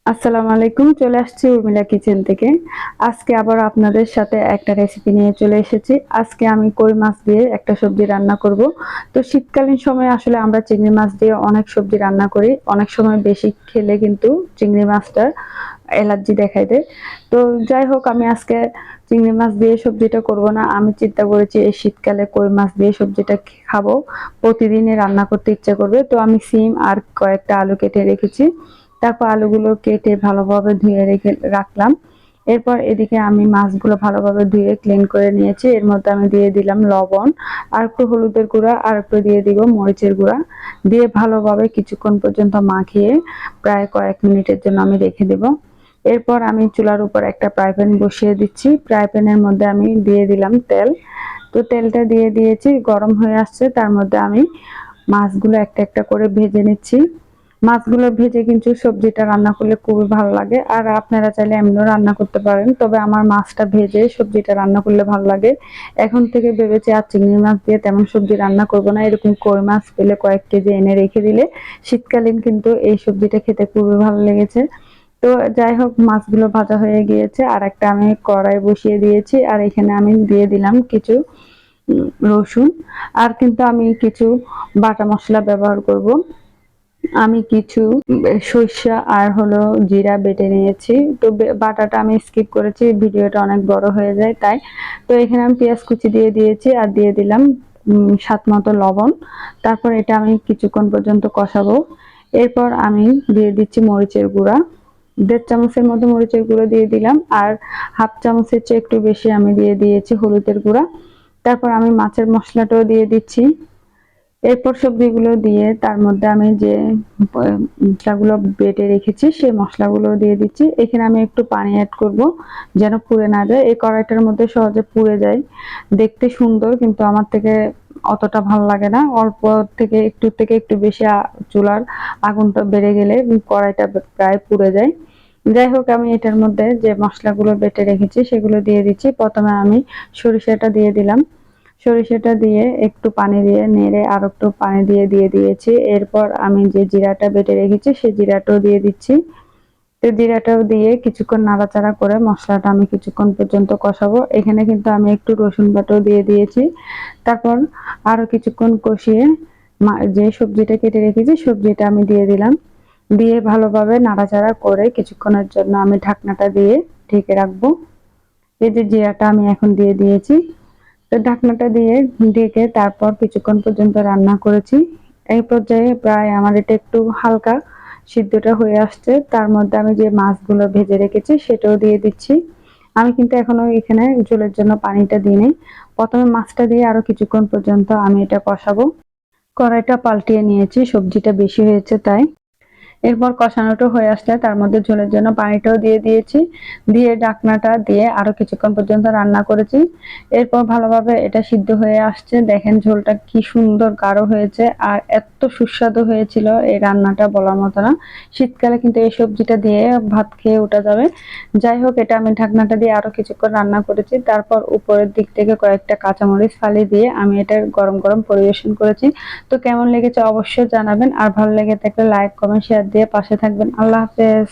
আসসালামু আলাইকুম। চলে আসছি উর্মিলা কিচেন থেকে। আজকে আবার আপনাদের সাথে একটা রেসিপি নিয়ে চলে এসেছি। আজকে আমি কই মাছ দিয়ে একটা সবজি রান্না করব। তো শীতকালীন সময়ে আসলে আমরা চিংড়ি মাছ দিয়ে অনেক সবজি রান্না করি। অনেক সময় বেশি খেলে কিন্তু চিংড়ি মাছটার অ্যালার্জি দেখায় দেয়। তো যাই হোক, আমি আজকে চিংড়ি মাছ দিয়ে সবজিটা করব না। আমি চিন্তা করেছি এই শীতকালে কই মাছ দিয়ে সবজিটা খাবো। প্রতিদিনই রান্না করতে ইচ্ছা করবে। তো আমি সিম আর কয়েকটা আলু কেটে রেখেছি। তারপর আলুগুলো কেটে ভালোভাবে ধুয়ে রেখে রাখলাম। এরপর এদিকে আমি মাছগুলো ভালোভাবে ধুয়ে ক্লিন করে নিয়েছি। এর মধ্যে আমি দিয়ে দিলাম লবণ, আর একটু হলুদের গুঁড়া, আর একটু দিয়ে দিব মরিচের গুঁড়া। দিয়ে ভালোভাবে কিছুক্ষণ পর্যন্ত মাখিয়ে প্রায় কয়েক মিনিটের জন্য আমি রেখে দেব। এরপর আমি চুলার উপর একটা ফ্রাই প্যান বসিয়ে দিচ্ছি। ফ্রাই প্যানের মধ্যে আমি দিয়ে দিলাম তেল। তো তেলটা দিয়ে দিয়েছি, গরম হয়ে আসছে। তার মধ্যে আমি মাছগুলো একটা একটা করে ভেজে নিচ্ছি। মাছগুলো ভেজে কিন্তু সবজিটা রান্না করলে খুবই ভালো লাগে। আর আপনারা চাইলে এমনিও রান্না করতে পারেন, তবে আমার মাছটা ভেজে সবজিটা রান্না করলে ভালো লাগে। এখন থেকে ভেবেছি আর চিংড়ি মাছ দিয়ে তেমন সবজি রান্না করব না। এরকম কই মাছ পেলে কয়েক কেজি এনে রেখে দিলে শীতকালীন কিন্তু এই সবজিটা খেতে খুবই ভালো লেগেছে। তো যাই হোক, মাছগুলো ভাজা হয়ে গিয়েছে। আর একটা আমি কড়াই বসিয়ে দিয়েছি, আর এখানে আমি দিয়ে দিলাম কিছু রসুন। আর কিন্তু আমি কিছু বাটা মশলা ব্যবহার করব। আমি কিছু সরিষা আর হলো জিরা বেটে নিয়েছি। তো বাটাটা আমি স্কিপ করেছি, ভিডিওটা অনেক বড় হয়ে যায় তাই। তো এখানে আমি পেঁয়াজ কুচি দিয়ে দিয়েছি, আর দিয়ে দিলাম স্বাদ মতো লবণ। তারপর এটা আমি কিছুক্ষণ পর্যন্ত কষাবো। এরপর আমি দিয়ে দিচ্ছি মরিচের গুঁড়া। ১.৫ চামচের মতো মরিচের গুঁড়ো দিয়ে দিলাম, আর হাফ চামচের চেয়ে একটু বেশি আমি দিয়ে দিয়েছি হলুদের গুঁড়া। তারপর আমি মাছের মশলাটাও দিয়ে দিচ্ছি। এরপর সবজিগুলো দিয়ে তার মধ্যে আমি যে মশলাগুলো বেটে রেখেছি সেই মশলাগুলো দিয়ে দিচ্ছি। এখানে আমি একটু পানি অ্যাড করব যেন পুড়ে না যায়। এই কড়াইটার মধ্যে সহজে পুড়ে যায়। দেখতে সুন্দর, কিন্তু আমার থেকে অতটা ভালো লাগে না। অল্প থেকে একটু বেশি চুলার আগুনটা বেড়ে গেলে কড়াইটা প্রায় পুড়ে যায়। যাই হোক, আমি এটার মধ্যে যে মশলাগুলো বেটে রেখেছি সেগুলো দিয়ে দিচ্ছি। প্রথমে আমি সরিষাটা দিয়ে দিলাম। সরিষাটা দিয়ে একটু পানি দিয়ে নেড়ে আর একটু পানি দিয়ে দিয়েছি। এরপর আমি যে জিরাটা বেটে রেখেছি সেই জিরাটাও দিয়ে দিচ্ছি। তো জিরাটাও দিয়ে কিছুক্ষণ নাড়াচাড়া করে মশলাটা আমি কিছুক্ষণ পর্যন্ত কষাবো। এখানে কিন্তু আমি একটু রসুন বাটাও দিয়ে দিয়েছি। তারপর আরো কিছুক্ষণ কষিয়ে যে সবজিটা কেটে রেখেছি সবজিটা আমি দিয়ে দিলাম। দিয়ে ভালোভাবে নাড়াচাড়া করে কিছুক্ষণের জন্য আমি ঢাকনাটা দিয়ে ঢেকে রাখবো। এই যে জিরাটা আমি এখন দিয়ে দিয়েছি। তো ঢাকনাটা দিয়ে ঢেকে তারপর কিছুক্ষণ পর্যন্ত রান্না করেছি। এই পর্যায়ে প্রায় আমার এটা একটু হালকা সিদ্ধটা হয়ে আসছে। তার মধ্যে আমি যে মাছগুলো ভেজে রেখেছি সেটাও দিয়ে দিচ্ছি। আমি কিন্তু এখনো এখানে ঝোলের জন্য পানিটা দিইনি। প্রথমে মাছটা দিয়ে আরো কিছুক্ষণ পর্যন্ত আমি এটা কষাবো। কড়াইটা পাল্টিয়ে নিয়েছি, সবজিটা বেশি হয়েছে তাই। এরপর কষানোটা হয়ে আসলে তার মধ্যে ঝোলের জন্য পানিটাও দিয়ে দিয়েছি। দিয়ে ঢাকনাটা দিয়ে আরো কিছুক্ষণ পর্যন্ত রান্না করেছি। এরপর ভালোভাবে এটা সিদ্ধ হয়ে আসছে। দেখেন ঝোলটা কি সুন্দর গাঢ় হয়েছে, আর এত সুস্বাদু হয়েছিল এই রান্নাটা বলার মতো না। শীতকালে কিন্তু এই সবজিটা দিয়ে ভাত খেয়ে ওঠা যাবে। যাই হোক, এটা আমি ঢাকনাটা দিয়ে আরো কিছুক্ষণ রান্না করেছি। তারপর উপরের দিক থেকে কয়েকটা কাঁচামরিচ ফালি দিয়ে আমি এটা গরম গরম পরিবেশন করেছি। তো কেমন লেগেছে অবশ্যই জানাবেন। আর ভালো লেগে থাকলে লাইক, কমেন্ট, শেয়ার দিয়ে পাশে থাকবেন। আল্লাহ হাফেজ।